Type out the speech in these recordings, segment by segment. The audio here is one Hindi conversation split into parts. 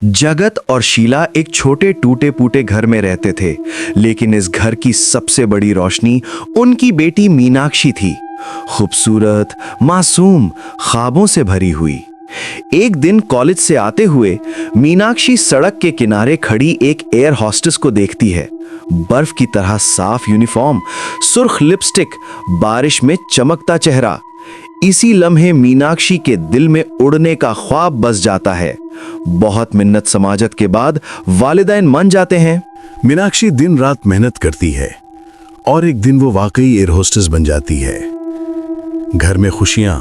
जगत और शीला एक छोटे टूटे फूटे घर में रहते थे, लेकिन इस घर की सबसे बड़ी रोशनी उनकी बेटी मीनाक्षी थी। खूबसूरत, मासूम, ख्वाबों से भरी हुई। एक दिन कॉलेज से आते हुए मीनाक्षी सड़क के किनारे खड़ी एक एयर होस्टेस को देखती है। बर्फ की तरह साफ यूनिफॉर्म, सुर्ख लिपस्टिक, बारिश में चमकता चेहरा। इसी लम्हे मीनाक्षी के दिल में उड़ने का ख्वाब बस जाता है। बहुत मिन्नत समाजत के बाद वालिदैन मान जाते हैं। मीनाक्षी दिन रात मेहनत करती है और एक दिन वो वाकई एयर होस्टेस बन जाती है। घर में खुशियां,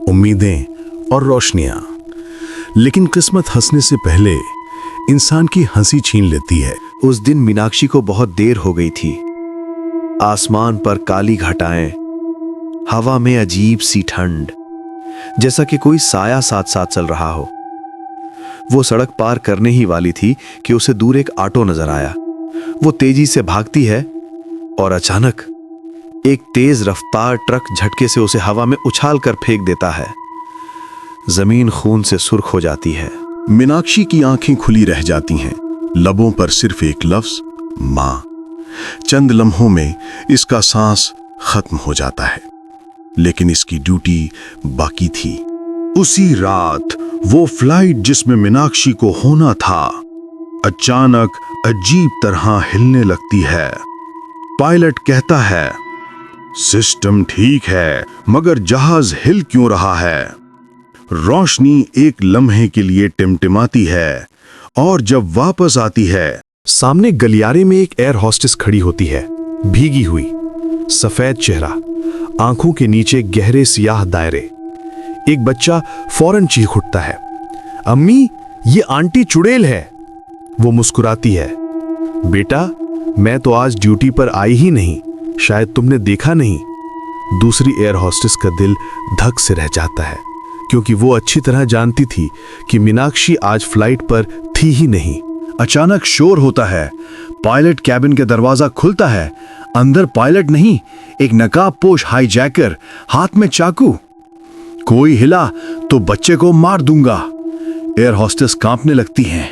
उम्मीदें और रोशनियां। लेकिन किस्मत हंसने से पहले इंसान की हंसी छीन लेती है। उस दिन मीनाक्षी को बहुत देर हो गई थी। आसमान पर काली घटाएं, हवा में अजीब सी ठंड, जैसा कि कोई साया साथ साथ चल रहा हो। वो सड़क पार करने ही वाली थी कि उसे दूर एक ऑटो नजर आया। वो तेजी से भागती है और अचानक एक तेज रफ्तार ट्रक झटके से उसे हवा में उछाल कर फेंक देता है। जमीन खून से सुर्ख हो जाती है। मीनाक्षी की आंखें खुली रह जाती हैं, लबों पर सिर्फ एक लफ्ज, मां। चंद लम्हों में इसका सांस खत्म हो जाता है, लेकिन इसकी ड्यूटी बाकी थी। उसी रात वो फ्लाइट जिसमें मीनाक्षी को होना था, अचानक अजीब तरह हिलने लगती है। पायलट कहता है, सिस्टम ठीक है, मगर जहाज हिल क्यों रहा है? रोशनी एक लम्हे के लिए टिमटिमाती है और जब वापस आती है, सामने गलियारे में एक एयर होस्टेस खड़ी होती है, भीगी हुई, सफेद चेहरा, आंखों के नीचे गहरे सियाह दायरे। एक बच्चा फौरन चीख उठता है, अम्मी, ये आंटी चुड़ैल है। वो मुस्कुराती है, बेटा, मैं तो आज ड्यूटी पर आई ही नहीं, शायद तुमने देखा नहीं। दूसरी एयर होस्टेस का दिल धक से रह जाता है, क्योंकि वो अच्छी तरह जानती थी कि मीनाक्षी आज फ्लाइट पर थी ही नहीं। अचानक शोर होता है। पायलट कैबिन के दरवाजा खुलता है। अंदर पायलट नहीं, एक नकाबपोश हाईजैकर, हाथ में चाकू। कोई हिला तो बच्चे को मार दूंगा। एयर होस्टेस कांपने लगती हैं।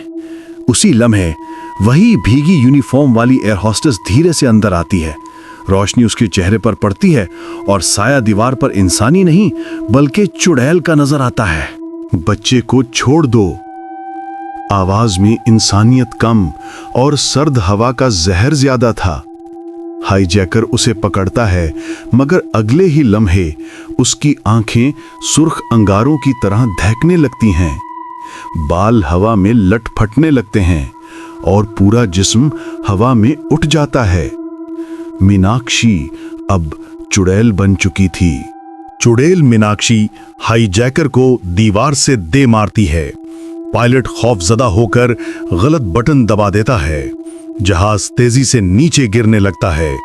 उसी लम्हे वही भीगी यूनिफॉर्म वाली एयर होस्टेस धीरे से अंदर आती है। रोशनी उसके चेहरे पर पड़ती है और साया दीवार पर इंसानी नहीं बल्कि चुड़ैल का नजर आता है। बच्चे को छोड़ दो। आवाज में इंसानियत कम और सर्द हवा का जहर ज्यादा था। हाईजैकर उसे पकड़ता है, मगर अगले ही लम्हे उसकी आंखें सुर्ख अंगारों की तरह दहकने लगती हैं। बाल हवा में लटपटने लगते हैं और पूरा जिस्म हवा में उठ जाता है। मीनाक्षी अब चुड़ैल बन चुकी थी। चुड़ैल मीनाक्षी हाईजैकर को दीवार से दे मारती है। पायलट खौफजदा होकर गलत बटन दबा देता है। जहाज तेजी से नीचे गिरने लगता है।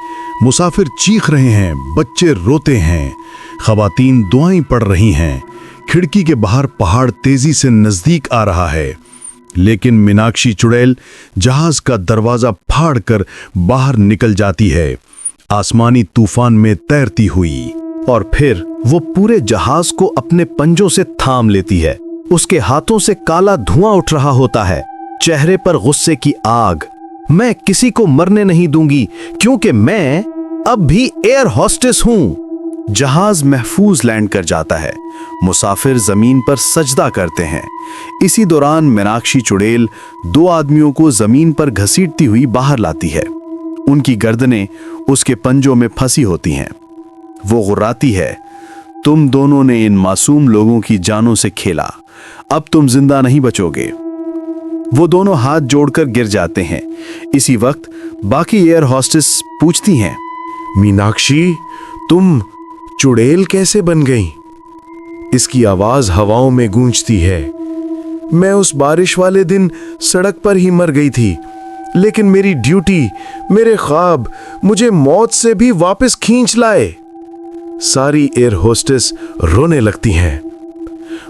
मुसाफिर चीख रहे हैं, बच्चे रोते हैं, खवातीन दुआएं पढ़ रही हैं। खिड़की के बाहर पहाड़ तेजी से नजदीक आ रहा है, लेकिन मीनाक्षी चुड़ैल जहाज का दरवाजा फाड़कर बाहर निकल जाती है, आसमानी तूफान में तैरती हुई। और फिर वो पूरे जहाज को अपने पंजों से थाम लेती है। उसके हाथों से काला धुआं उठ रहा होता है, चेहरे पर गुस्से की आग। मैं किसी को मरने नहीं दूंगी, क्योंकि मैं अब भी एयर होस्टेस हूं। जहाज महफूज लैंड कर जाता है। मुसाफिर जमीन पर सजदा करते हैं। इसी दौरान मीनाक्षी चुड़ैल दो आदमियों को जमीन पर घसीटती हुई बाहर लाती है। उनकी गर्दनें उसके पंजों में फंसी होती हैं। वो गुर्राती है, तुम दोनों ने इन मासूम लोगों की जानों से खेला, अब तुम जिंदा नहीं बचोगे। वो दोनों हाथ जोड़कर गिर जाते हैं। इसी वक्त बाकी एयर होस्टेस पूछती हैं, मीनाक्षी, तुम चुड़ैल कैसे बन गई? इसकी आवाज हवाओं में गूंजती है। मैं उस बारिश वाले दिन सड़क पर ही मर गई थी, लेकिन मेरी ड्यूटी, मेरे ख्वाब मुझे मौत से भी वापस खींच लाए। सारी एयर होस्टेस रोने लगती हैं।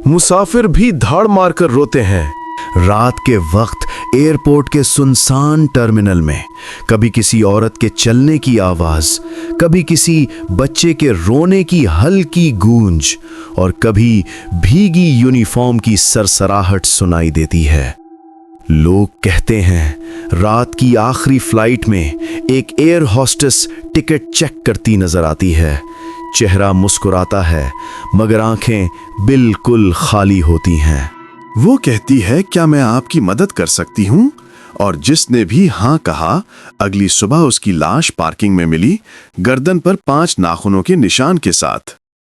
मुसाफिर भी धाड़ मारकर रोते हैं। रात के वक्त एयरपोर्ट के सुनसान टर्मिनल में कभी किसी औरत के चलने की आवाज, कभी किसी बच्चे के रोने की हल्की गूंज और कभी भीगी यूनिफॉर्म की सरसराहट सुनाई देती है। लोग कहते हैं रात की आखिरी फ्लाइट में एक एयर होस्टेस टिकट चेक करती नजर आती है। चेहरा मुस्कुराता है मगर आंखें बिल्कुल खाली होती हैं। वो कहती है, क्या मैं आपकी मदद कर सकती हूँ? और जिसने भी हाँ कहा, अगली सुबह उसकी लाश पार्किंग में मिली, गर्दन पर 5 नाखूनों के निशान के साथ।